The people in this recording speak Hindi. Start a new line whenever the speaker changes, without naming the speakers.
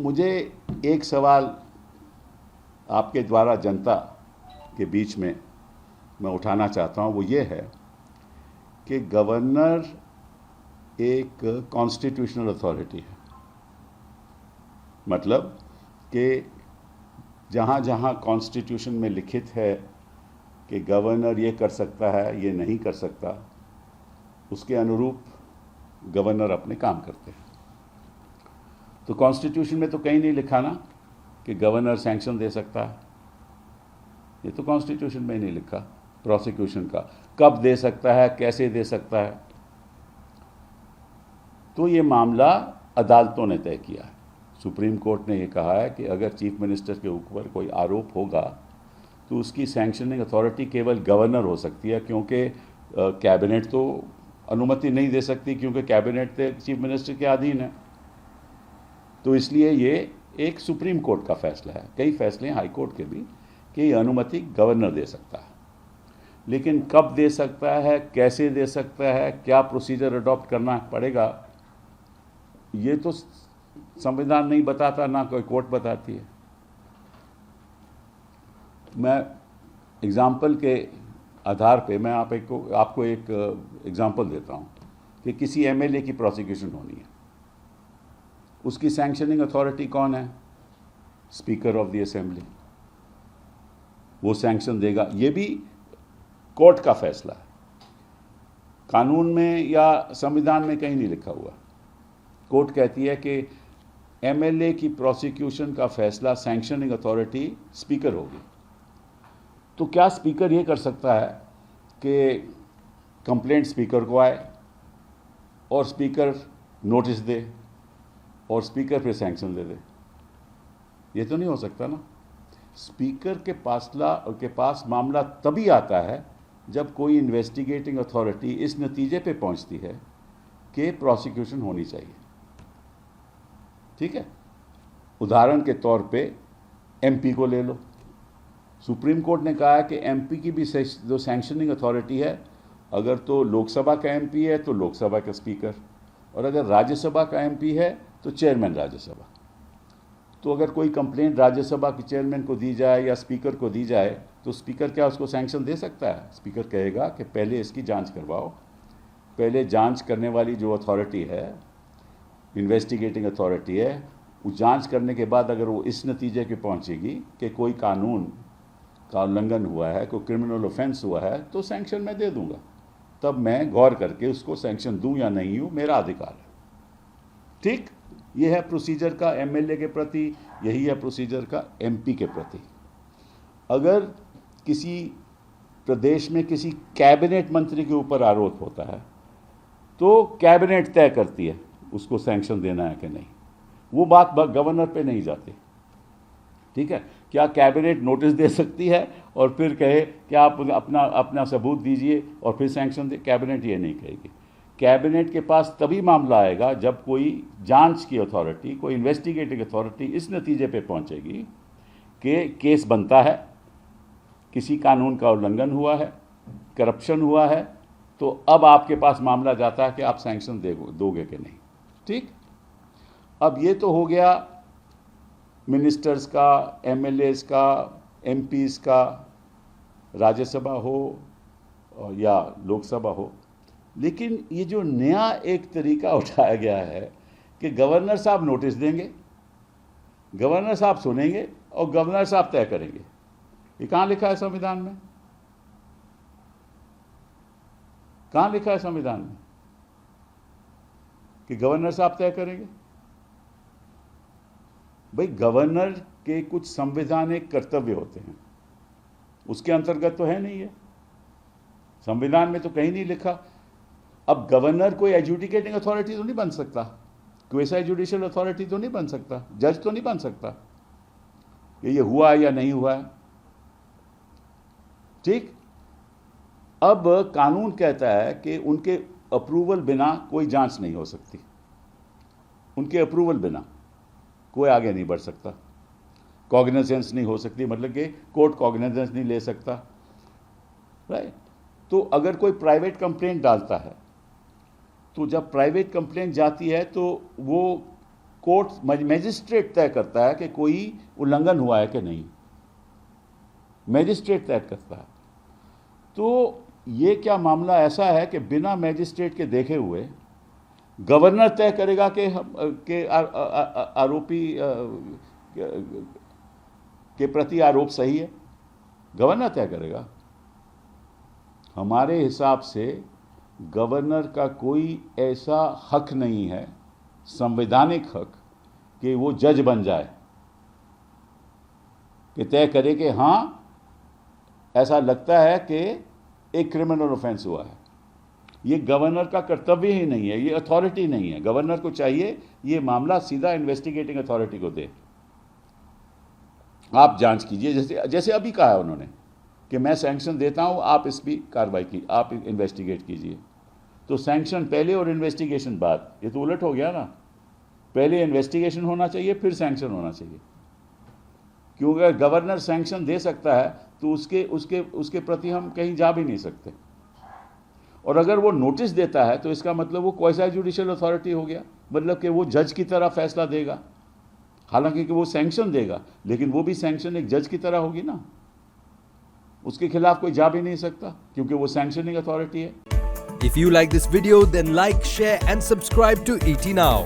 मुझे एक सवाल आपके द्वारा जनता के बीच में मैं उठाना चाहता हूँ, वो ये है कि गवर्नर एक कॉन्स्टिट्यूशनल अथॉरिटी है। मतलब कि जहाँ जहाँ कॉन्स्टिट्यूशन में लिखित है कि गवर्नर ये कर सकता है, ये नहीं कर सकता, उसके अनुरूप गवर्नर अपने काम करते हैं। तो कॉन्स्टिट्यूशन में तो कहीं नहीं लिखा ना कि गवर्नर सैंक्शन दे सकता है। ये तो कॉन्स्टिट्यूशन में ही नहीं लिखा। प्रोसिक्यूशन का कब दे सकता है, कैसे दे सकता है, तो ये मामला अदालतों ने तय किया है। सुप्रीम कोर्ट ने ये कहा है कि अगर चीफ मिनिस्टर के ऊपर कोई आरोप होगा तो उसकी सैंक्शनिंग अथॉरिटी केवल गवर्नर हो सकती है, क्योंकि कैबिनेट तो अनुमति नहीं दे सकती, क्योंकि कैबिनेट तो चीफ मिनिस्टर के अधीन है। तो इसलिए ये एक सुप्रीम कोर्ट का फैसला है। कई फैसले हाई कोर्ट के भी कि ये अनुमति गवर्नर दे सकता है, लेकिन कब दे सकता है, कैसे दे सकता है, क्या प्रोसीजर अडॉप्ट करना पड़ेगा, ये तो संविधान नहीं बताता, ना कोई कोर्ट बताती है। मैं एग्जाम्पल के आधार पे मैं आपको एक एग्जाम्पल देता हूँ कि किसी एमएलए की प्रोसिक्यूशन होनी है। उसकी सैंक्शनिंग अथॉरिटी कौन है? Speaker of the assembly. वो सैंक्शन देगा। ये भी कोर्ट का फैसला है, कानून में या संविधान में कहीं नहीं लिखा हुआ। कोर्ट कहती है कि एमएलए की प्रोसिक्यूशन का फैसला सैंक्शनिंग अथॉरिटी स्पीकर होगी। तो क्या स्पीकर ये कर सकता है कि कंप्लेंट स्पीकर को आए और स्पीकर नोटिस दे और स्पीकर फिर सैंक्शन दे दे? ये तो नहीं हो सकता ना। स्पीकर के पास मामला तभी आता है जब कोई इन्वेस्टिगेटिंग अथॉरिटी इस नतीजे पे पहुंचती है कि प्रोसिक्यूशन होनी चाहिए। ठीक है, उदाहरण के तौर पे एमपी को ले लो। सुप्रीम कोर्ट ने कहा है कि एमपी की भी जो सैंक्शनिंग अथॉरिटी है, अगर तो लोकसभा का एमपी है तो लोकसभा का स्पीकर, और अगर राज्यसभा का एमपी है तो चेयरमैन राज्यसभा। तो अगर कोई कंप्लेंट राज्यसभा के चेयरमैन को दी जाए या स्पीकर को दी जाए तो स्पीकर क्या उसको सैंक्शन दे सकता है? स्पीकर कहेगा कि पहले इसकी जांच करवाओ। पहले जांच करने वाली जो अथॉरिटी है, इन्वेस्टिगेटिंग अथॉरिटी है, वो जांच करने के बाद अगर वो इस नतीजे पे पहुंचेगी कि कोई कानून का उल्लंघन हुआ है, कोई क्रिमिनल ऑफेंस हुआ है, तो सैंक्शन मैं दे दूंगा। तब मैं गौर करके उसको सैंक्शन दूं या नहीं हूं, मेरा अधिकार है। ठीक, ये है प्रोसीजर का एमएलए के प्रति, यही है प्रोसीजर का एमपी के प्रति। अगर किसी प्रदेश में किसी कैबिनेट मंत्री के ऊपर आरोप होता है तो कैबिनेट तय करती है उसको सैंक्शन देना है कि नहीं। वो बात गवर्नर पे नहीं जाती। ठीक है, क्या कैबिनेट नोटिस दे सकती है और फिर कहे कि आप अपना सबूत दीजिए और फिर सैंक्शन दे? कैबिनेट ये नहीं कहेगी। कैबिनेट के पास तभी मामला आएगा जब कोई जांच की अथॉरिटी, कोई इन्वेस्टिगेटिंग अथॉरिटी इस नतीजे पे पहुंचेगी कि केस बनता है, किसी कानून का उल्लंघन हुआ है, करप्शन हुआ है, तो अब आपके पास मामला जाता है कि आप सैंक्शन दोगे कि नहीं। ठीक, अब ये तो हो गया मिनिस्टर्स का, एमएलएस का, एमपीज का, राज्यसभा हो या लोकसभा हो। लेकिन ये जो नया एक तरीका उठाया गया है कि गवर्नर साहब नोटिस देंगे, गवर्नर साहब सुनेंगे और गवर्नर साहब तय करेंगे। ये कहाँ लिखा है संविधान में? कहाँ लिखा है संविधान में कि गवर्नर साहब तय करेंगे? भाई, गवर्नर के कुछ संवैधानिक कर्तव्य होते हैं, उसके अंतर्गत तो है नहीं है। संविधान में तो कहीं नहीं लिखा। अब गवर्नर कोई एजुडिकेटिंग अथॉरिटी तो नहीं बन सकता, कोई ऐसा जुडिशियल अथॉरिटी तो नहीं बन सकता, जज तो नहीं बन सकता कि ये हुआ या नहीं हुआ है। ठीक, अब कानून कहता है कि उनके अप्रूवल बिना कोई जांच नहीं हो सकती। उनके अप्रूवल बिना कोई आगे नहीं बढ़ सकता। कॉग्निजेंस नहीं हो सकती, मतलब कि कोर्ट कॉग्निजेंस नहीं ले सकता। राइट। तो अगर कोई प्राइवेट कंप्लेंट डालता है, तो जब प्राइवेट कंप्लेंट जाती है तो वो कोर्ट मैजिस्ट्रेट तय करता है कि कोई उल्लंघन हुआ है कि नहीं, मैजिस्ट्रेट तय करता है। तो ये क्या मामला ऐसा है कि बिना मैजिस्ट्रेट के देखे हुए गवर्नर तय करेगा कि आरोपी के प्रति आरोप सही है? गवर्नर तय करेगा। हमारे हिसाब से गवर्नर का कोई ऐसा हक नहीं है, संवैधानिक हक, कि वो जज बन जाए, कि तय करे कि हाँ ऐसा लगता है कि एक क्रिमिनल ऑफेंस हुआ है। ये गवर्नर का कर्तव्य ही नहीं है, ये अथॉरिटी नहीं है। गवर्नर को चाहिए ये मामला सीधा इन्वेस्टिगेटिंग अथॉरिटी को दे, आप जांच कीजिए। जैसे अभी कहा है उन्होंने कि मैं सैंक्शन देता हूं, आप इस पर कार्रवाई की, आप इन्वेस्टिगेट कीजिए। तो सैंक्शन पहले और इन्वेस्टिगेशन बाद, ये तो उलट हो गया ना। पहले इन्वेस्टिगेशन होना चाहिए, फिर सैंक्शन होना चाहिए। क्योंकि अगर गवर्नर सैंक्शन दे सकता है तो उसके प्रति हम कहीं जा भी नहीं सकते। और अगर वो नोटिस देता है तो इसका मतलब वो क्वासी जुडिशियल अथॉरिटी हो गया, मतलब कि वो जज की तरह फैसला देगा। हालांकि कि वो सैंक्शन देगा, लेकिन वो भी सैंक्शन एक जज की तरह होगी ना, उसके खिलाफ कोई जा भी नहीं सकता क्योंकि वो सैंक्शनिंग अथॉरिटी है।
If you like this video, then like, share and subscribe to ET Now.